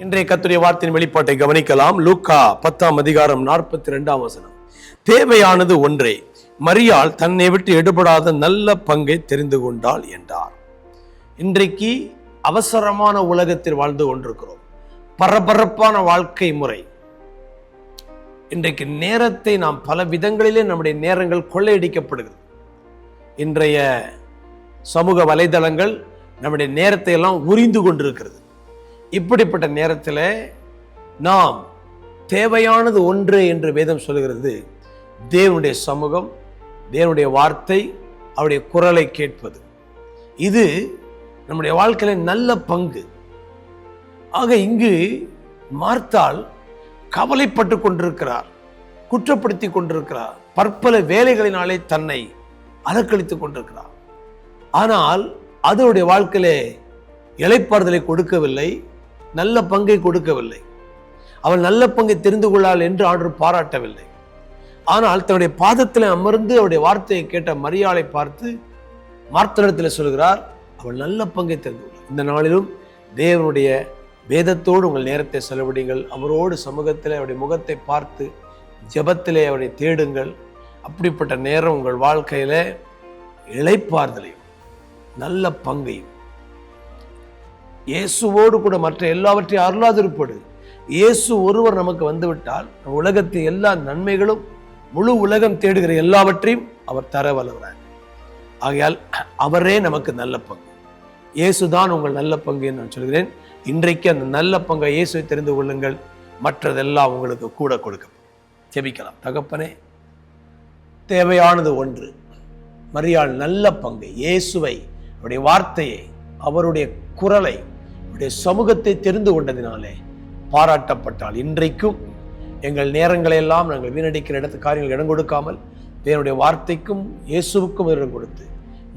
இன்றைய கர்த்தருடைய வார்த்தையின் வெளிப்பாட்டை கவனிக்கலாம். லூக்கா 10:42. தேவையானது ஒன்றே, மரியாள் தன்னை விட்டு எடுபடாத நல்ல பங்கை தெரிந்து கொண்டாள் என்றார். இன்றைக்கு அவசரமான உலகத்தில் வாழ்ந்து கொண்டிருக்கிறோம். பரபரப்பான வாழ்க்கை முறை. இன்றைக்கு நேரத்தை நாம் பல விதங்களிலே நம்முடைய நேரங்கள் கொள்ளையடிக்கப்படுகிறது. இன்றைய சமூக வலைதளங்கள் நம்முடைய நேரத்தை எல்லாம் உரிந்து கொண்டிருக்கிறது. இப்படிப்பட்ட நேரத்தில் நாம் தேவையானது ஒன்று என்று வேதம் சொல்கிறது. தேவனுடைய சமூகம், தேவனுடைய வார்த்தை, அவருடைய குரலை கேட்பது. இது நம்முடைய வாழ்க்கையில நல்ல பங்கு. ஆக இங்கு மார்த்தாள் கவலைப்பட்டு கொண்டிருக்கிறார், குற்றப்படுத்தி கொண்டிருக்கிறார், பற்பல வேலைகளினாலே தன்னை அலக்களித்துக் கொண்டிருக்கிறார். ஆனால் அதனுடைய வாழ்க்கையிலே இளைப்பாறுதலை கொடுக்கவில்லை, நல்ல பங்கை கொடுக்கவில்லை. அவள் நல்ல பங்கை தெரிந்து கொள்ளாள் என்று ஆண்டவர் பாராட்டவில்லை. ஆனால் தன்னுடைய பாதத்தில் அமர்ந்து அவருடைய வார்த்தையை கேட்ட மரியாளை பார்த்து மார்த்தனிடத்தில் சொல்கிறார், அவள் நல்ல பங்கை தெரிந்து கொள்ளாள். இந்த நாளிலும் தேவனுடைய வேதத்தோடு உங்கள் நேரத்தை செலவிடுங்கள். அவரோடு சமூகத்தில் அவருடைய முகத்தை பார்த்து ஜெபத்திலே அவரை தேடுங்கள். அப்படிப்பட்ட நேரம் உங்கள் வாழ்க்கையில இளைப்பாறுதலையும் நல்ல பங்கையும், இயேசுவோடு கூட மற்ற எல்லாவற்றையும் அருளாதிருப்படு. இயேசு ஒருவர் நமக்கு வந்துவிட்டால் உலகத்தின் எல்லா நன்மைகளும், முழு உலகம் தேடுகிற எல்லாவற்றையும் அவர் தர வல்லவரார். ஆகையால் அவரே நமக்கு நல்ல பங்கு. இயேசுதான் உங்கள் நல்ல பங்கு என்று நான் சொல்கிறேன். இன்றைக்கு அந்த நல்ல பங்கை இயேசுவை தெரிந்து கொள்ளுங்கள். மற்றதெல்லாம் உங்களுக்கு கூட கொடுக்கப்படும். ஜெபிக்கலாம். தகப்பனே, தேவையானது ஒன்று, மரியாள் நல்ல பங்கு, இயேசுவை, அவருடைய வார்த்தையை, அவருடைய குரலை, அவருடைய சமூகத்தை தெரிந்து கொண்டதினாலே பாராட்டப்பட்டால் இன்றைக்கும் எங்கள் நேரங்களை எல்லாம் நாங்கள் வீணடிக்கிற காரியங்கள் இடம் கொடுக்காமல் தேவனுடைய வார்த்தைக்கும் இயேசுவுக்கும் இடம் கொடுத்து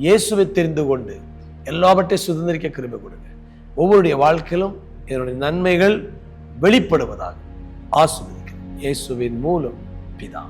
இயேசுவை தெரிந்து கொண்டு எல்லாவற்றையும் சுதந்திரிக்க கிருபை கொடுங்க. ஒவ்வொருடைய வாழ்க்கையிலும் இதனுடைய நன்மைகள் வெளிப்படுவதாக ஆசீர்வதிக்கிறேன். இயேசுவின் மூலம் பிதா.